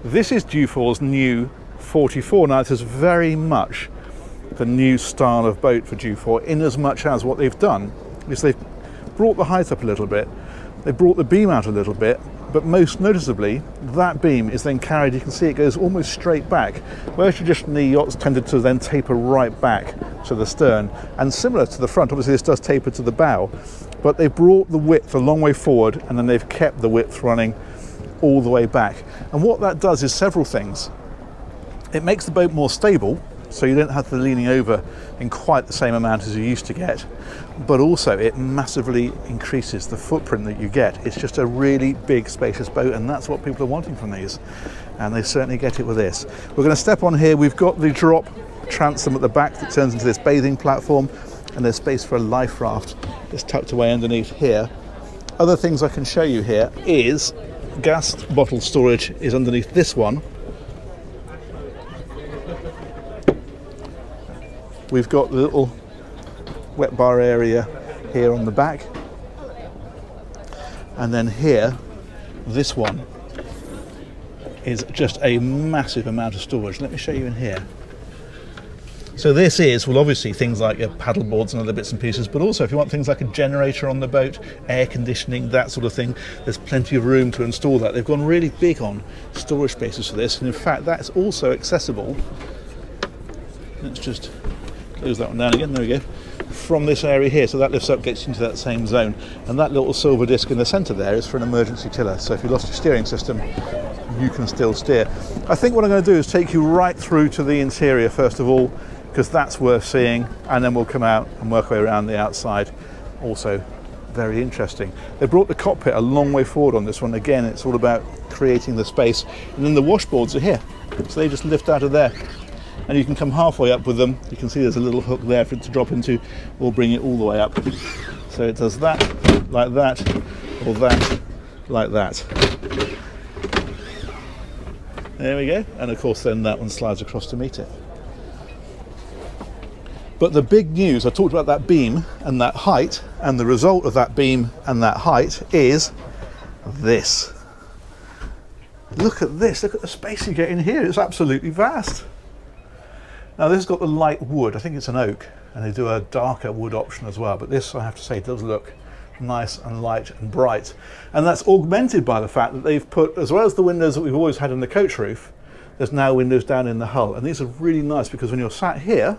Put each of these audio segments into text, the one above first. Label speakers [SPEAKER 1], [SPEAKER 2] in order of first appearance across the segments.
[SPEAKER 1] This is Dufour's new 44. Now, this is very much the new style of boat for Dufour, in as much as what they've done is they've brought the height up a little bit, they brought the beam out a little bit, but most noticeably, that beam is then carried, you can see it goes almost straight back, where traditionally yachts tended to then taper right back to the stern, and similar to the front. Obviously this does taper to the bow, but they brought the width a long way forward, and then they've kept the width running all the way back. And what that does is several things. It makes the boat more stable, so you don't have the leaning over in quite the same amount as you used to get, but also it massively increases the footprint that you get. It's just a really big, spacious boat, and that's what people are wanting from these, and they certainly get it with this. We're going to step on here. We've got the drop transom at the back that turns into this bathing platform, and there's space for a life raft that's tucked away underneath here. Other things I can show you here is gas bottle storage is underneath this one. We've got the little wet bar area here on the back, and then here, this one is just a massive amount of storage. Let me show you in here. So this is, well, obviously things like your paddle boards and other bits and pieces, but also if you want things like a generator on the boat, air conditioning, that sort of thing, there's plenty of room to install that. They've gone really big on storage spaces for this, and in fact that's also accessible. Let's just close that one down again, there we go, from this area here. So that lifts up, gets into that same zone, and that little silver disc in the centre there is for an emergency tiller, so if you lost your steering system you can still steer. I think what I'm going to do is take you right through to the interior first of all, because that's worth seeing, and then we'll come out and work our way around the outside. Also very interesting. They brought the cockpit a long way forward on this one. Again, it's all about creating the space, and then the washboards are here, so they just lift out of there, and you can come halfway up with them. You can see there's a little hook there for it to drop into. We'll bring it all the way up, so it does that, like that, or that, like that. There we go, and of course then that one slides across to meet it. But the big news, I talked about that beam and that height, and the result of that beam and that height is this. Look at this, look at the space you get in here, it's absolutely vast. Now this has got the light wood, I think it's an oak, and they do a darker wood option as well, but this, I have to say, does look nice and light and bright. And that's augmented by the fact that they've put, as well as the windows that we've always had in the coach roof, there's now windows down in the hull, and these are really nice because when you're sat here,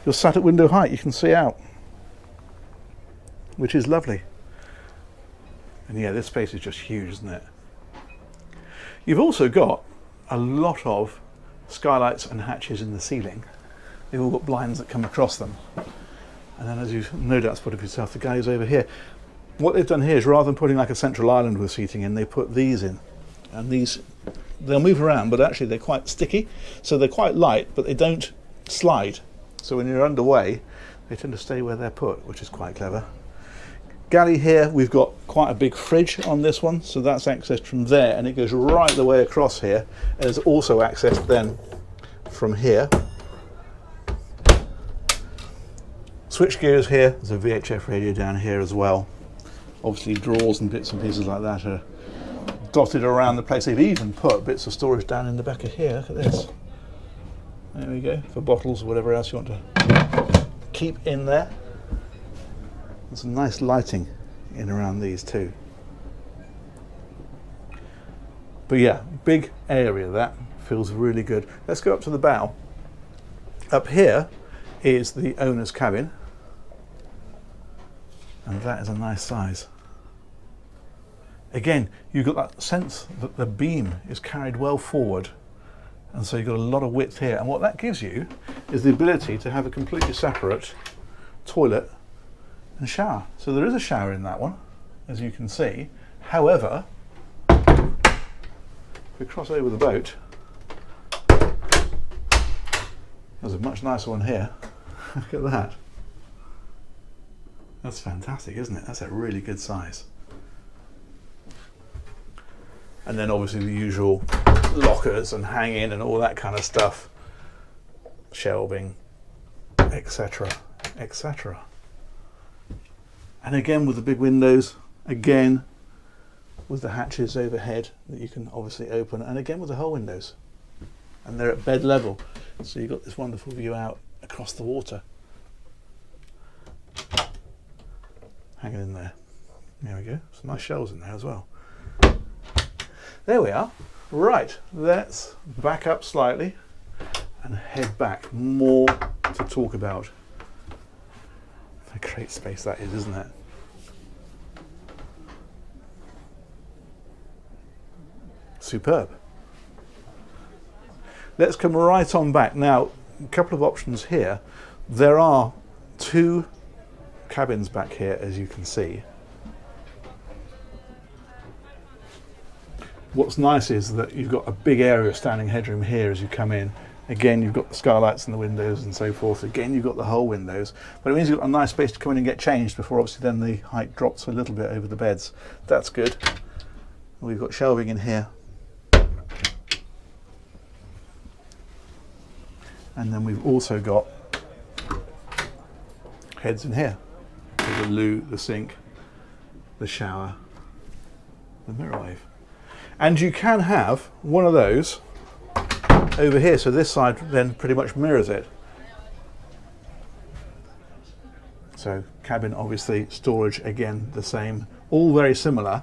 [SPEAKER 1] you're sat at window height, you can see out, which is lovely. And yeah, this space is just huge, isn't it? You've also got a lot of skylights and hatches in the ceiling. They've all got blinds that come across them. And then, as you've no doubt spotted for yourself, the galleys over here. What they've done here is, rather than putting like a central island with seating in, they put these in. And these, they'll move around, but actually they're quite sticky. So they're quite light, but they don't slide. So when you're underway, they tend to stay where they're put, which is quite clever. Galley here, we've got quite a big fridge on this one, so that's accessed from there, and it goes right the way across here. And there's also accessed then from here. Switch gears here, there's a VHF radio down here as well. Obviously drawers and bits and pieces like that are dotted around the place. They've even put bits of storage down in the back of here, look at this. There we go, for bottles or whatever else you want to keep in there. There's some nice lighting in around these too. But yeah, big area, that feels really good. Let's go up to the bow. Up here is the owner's cabin, and that is a nice size. Again, you've got that sense that the beam is carried well forward, and so you've got a lot of width here, and what that gives you is the ability to have a completely separate toilet and shower. So there is a shower in that one, as you can see. However, if we cross over the boat, there's a much nicer one here. Look at that. That's fantastic, isn't it? That's a really good size. And then obviously the usual lockers and hanging and all that kind of stuff, shelving, etc, etc. And again with the big windows, again with the hatches overhead that you can obviously open, and again with the hull windows. And they're at bed level, so you've got this wonderful view out across the water. Hanging in there. There we go. Some nice shells in there as well. There we are. Right, let's back up slightly and head back. More to talk about. A great space that is, isn't it? Superb. Let's come right on back. Now, a couple of options here. There are two cabins back here, as you can see. What's nice is that you've got a big area of standing headroom here as you come in. Again, you've got the skylights and the windows and so forth. Again, you've got the whole windows. But it means you've got a nice space to come in and get changed before obviously then the height drops a little bit over the beds. That's good. We've got shelving in here. And then we've also got heads in here. The loo, the sink, the shower, the mirrorwave. And you can have one of those over here, so this side then pretty much mirrors it. So cabin, obviously, storage again the same, all very similar,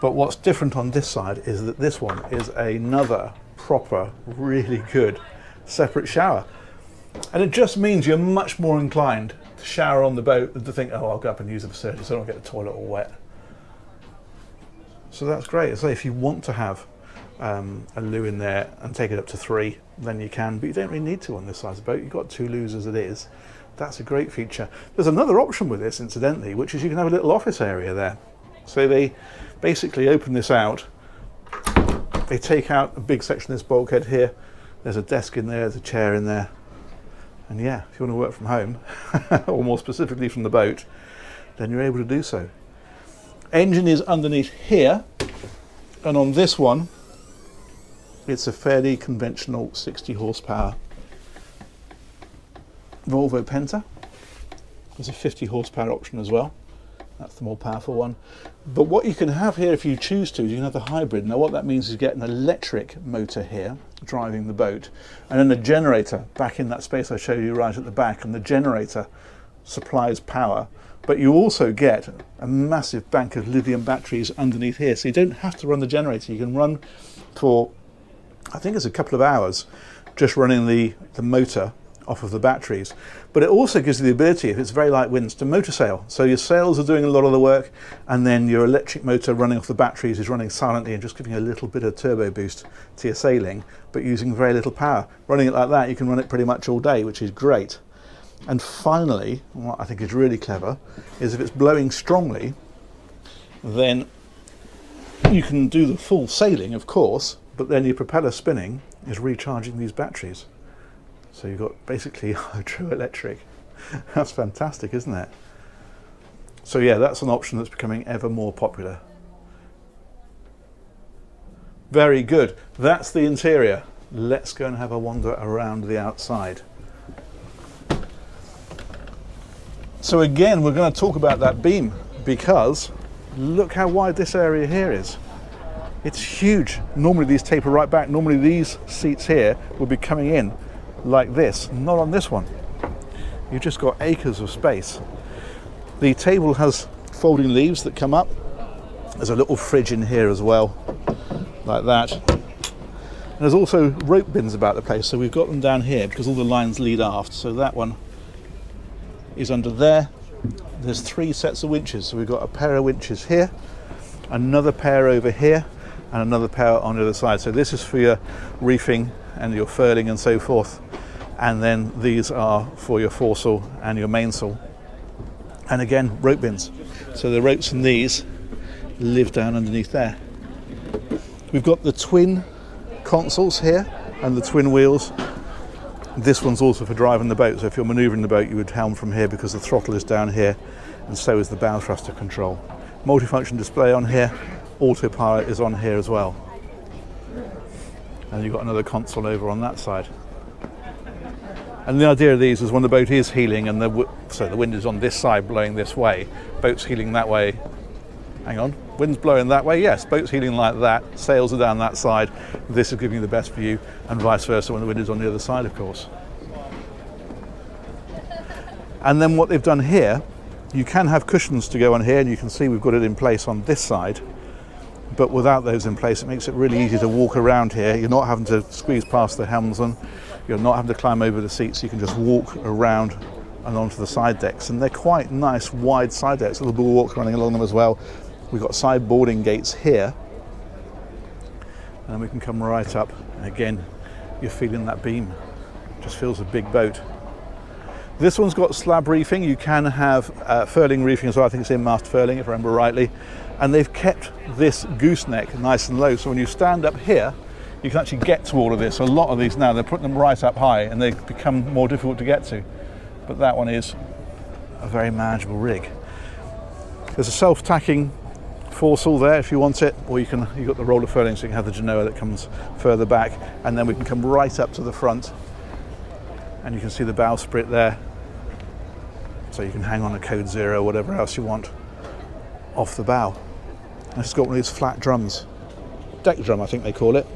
[SPEAKER 1] but what's different on this side is that this one is another proper, really good separate shower. And it just means you're much more inclined to shower on the boat than to think, oh, I'll go up and use the facility so I don't get the toilet all wet. So that's great. So if you want to have a loo in there and take it up to 3, then you can, but you don't really need to on this size of boat. You've got 2 loos as it is. That's a great feature. There's another option with this, incidentally, which is you can have a little office area there. So they basically open this out. They take out a big section of this bulkhead here. There's a desk in there, there's a chair in there. And yeah, if you want to work from home, or more specifically from the boat, then you're able to do so. Engine is underneath here, and on this one, it's a fairly conventional 60 horsepower Volvo Penta. There's a 50 horsepower option as well. That's the more powerful one. But what you can have here if you choose to, is you can have the hybrid. Now what that means is you get an electric motor here driving the boat, and then a generator back in that space I showed you right at the back, and the generator supplies power. But you also get a massive bank of lithium batteries underneath here, so you don't have to run the generator. You can run for, I think it's a couple of hours, just running the motor off of the batteries. But it also gives you the ability, if it's very light winds, to motor sail. So your sails are doing a lot of the work, and then your electric motor running off the batteries is running silently and just giving you a little bit of turbo boost to your sailing, but using very little power. Running it like that, you can run it pretty much all day, which is great. And finally, what I think is really clever, is if it's blowing strongly, then you can do the full sailing, of course, but then your propeller spinning is recharging these batteries. So you've got basically hydroelectric. That's fantastic, isn't it? So yeah, that's an option that's becoming ever more popular. Very good. That's the interior. Let's go and have a wander around the outside. So again, we're going to talk about that beam, because look how wide this area here is. It's huge. Normally these taper right back. Normally these seats here would be coming in like this. Not on this one. You've just got acres of space. The table has folding leaves that come up. There's a little fridge in here as well, like that. And there's also rope bins about the place, so we've got them down here because all the lines lead aft. So that one is under there. There's 3 sets of winches, so we've got a pair of winches here, another pair over here, and another pair on the other side. So this is for your reefing and your furling and so forth, and then these are for your foresail and your mainsail. And again, rope bins. So the ropes in these live down underneath there. We've got the twin consoles here and the twin wheels. This one's also for driving the boat, so if you're manoeuvring the boat you would helm from here because the throttle is down here, and so is the bow thruster control. Multifunction display on here, autopilot is on here as well. And you've got another console over on that side. And the idea of these is when the boat is heeling and so the wind is on this side blowing this way, boat's heeling that way. Hang on, Wind's blowing that way, yes, boat's heeling like that, sails are down that side, this is giving you the best view, and vice versa when the wind is on the other side, of course. And then what they've done here, you can have cushions to go on here, and you can see we've got it in place on this side, but without those in place, it makes it really easy to walk around here. You're not having to squeeze past the helmsman, you're not having to climb over the seats, you can just walk around and onto the side decks, and they're quite nice wide side decks, little bulwarks running along them as well. We've got side boarding gates here, and then we can come right up, and again you're feeling that beam, just feels a big boat. This one's got slab reefing. You can have furling reefing as well. I think it's in mast furling if I remember rightly, and they've kept this gooseneck nice and low, so when you stand up here you can actually get to all of this. A lot of these now, they're putting them right up high and they become more difficult to get to, but that one is a very manageable rig. There's a self-tacking foresail there if you want it, or you've got the roller furling, so you can have the genoa that comes further back, and then we can come right up to the front, and you can see the bowsprit there, so you can hang on a code 0 or whatever else you want off the bow. And it's got one of these flat drums, deck drum I think they call it,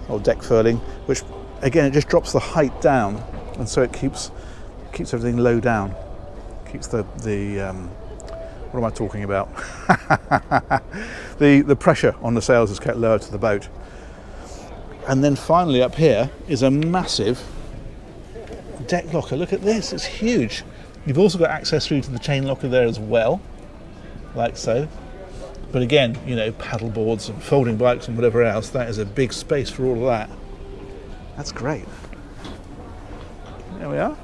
[SPEAKER 1] or deck furling, which again it just drops the height down, and so it keeps everything low down, keeps the what am I talking about? the pressure on the sails is kept lower to the boat. And then finally up here is a massive deck locker. Look at this, it's huge. You've also got access through to the chain locker there as well, like so. But again, you know, paddle boards and folding bikes and whatever else, that is a big space for all of that. That's great. There we are.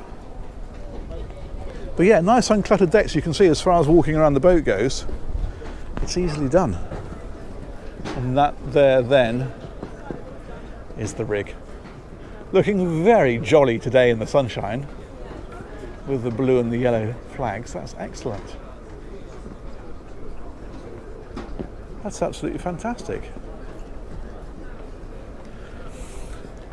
[SPEAKER 1] But yeah, nice uncluttered decks. You can see as far as walking around the boat goes, it's easily done. And that there then is the rig. Looking very jolly today in the sunshine with the blue and the yellow flags. That's excellent. That's absolutely fantastic.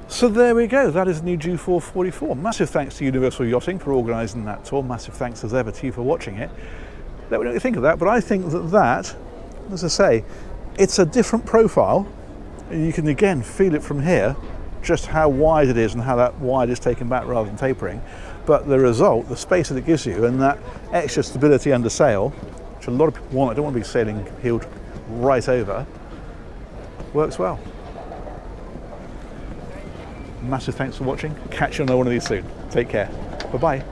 [SPEAKER 1] So there we go, that is the new Dufour 44. Massive thanks to Universal Yachting for organising that tour. Massive thanks as ever to you for watching it. Let me know what you think of that, but I think that, as I say, it's a different profile. You can again feel it from here, just how wide it is and how that wide is taken back rather than tapering. But the result, the space that it gives you, and that extra stability under sail, which a lot of people want, I don't want to be sailing heeled right over, works well. Massive thanks for watching. Catch you on one of these soon. Take care. Bye-bye.